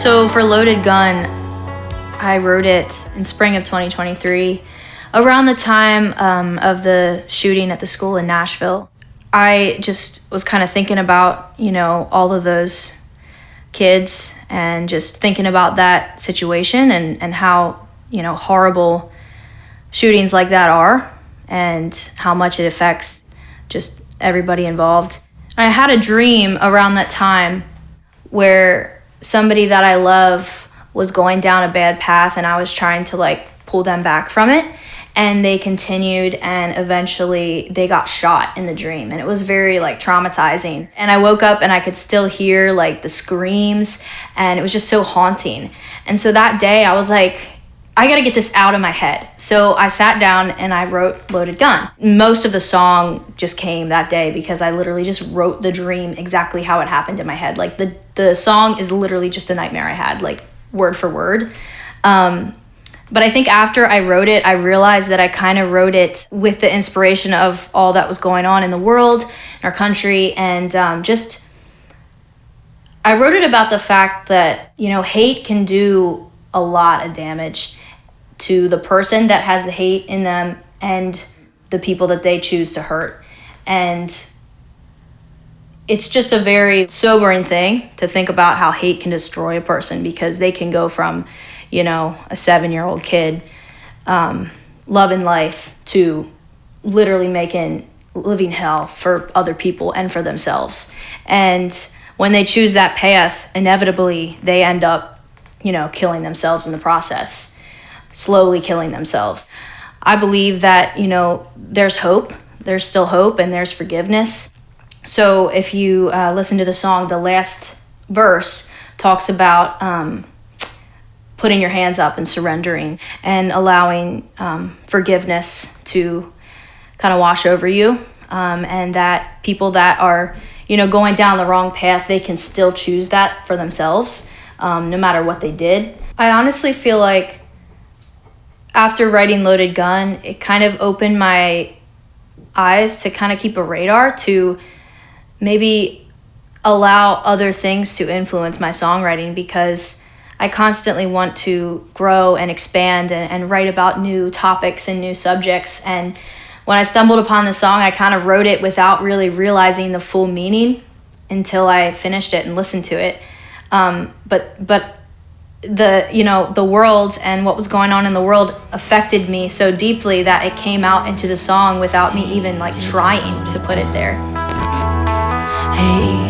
So for Loaded Gun, I wrote it in spring of 2023, around the time of the shooting at the school in Nashville. I just was kind of thinking about, all of those kids and just thinking about that situation and how, horrible shootings like that are and how much it affects just everybody involved. I had a dream around that time where somebody that I love was going down a bad path and I was trying to pull them back from it, and they continued and eventually they got shot in the dream, and it was very traumatizing. And I woke up and I could still hear the screams, and it was just so haunting. And so that day I was like, I gotta get this out of my head. So I sat down and I wrote Loaded Gun. Most of the song just came that day because I literally just wrote the dream exactly how it happened in my head. The song is literally just a nightmare I had, word for word. But I think after I wrote it, I realized that I kind of wrote it with the inspiration of all that was going on in the world, in our country, and I wrote it about the fact that, hate can do a lot of damage to the person that has the hate in them and the people that they choose to hurt. And it's just a very sobering thing to think about how hate can destroy a person, because they can go from, a 7-year-old kid loving life to literally living hell for other people and for themselves. And when they choose that path, inevitably they end up, killing themselves in the process, slowly killing themselves. I believe that, there's hope, there's still hope, and there's forgiveness. So if you listen to the song, the last verse talks about putting your hands up and surrendering and allowing forgiveness to kind of wash over you, and that people that are, going down the wrong path, they can still choose that for themselves, no matter what they did. I honestly feel like after writing Loaded Gun, it kind of opened my eyes to kind of keep a radar to maybe allow other things to influence my songwriting, because I constantly want to grow and expand and write about new topics and new subjects. And when I stumbled upon this song, I kind of wrote it without really realizing the full meaning until I finished it and listened to it. But the world and what was going on in the world affected me so deeply that it came out into the song without me even trying to put it there. Hey.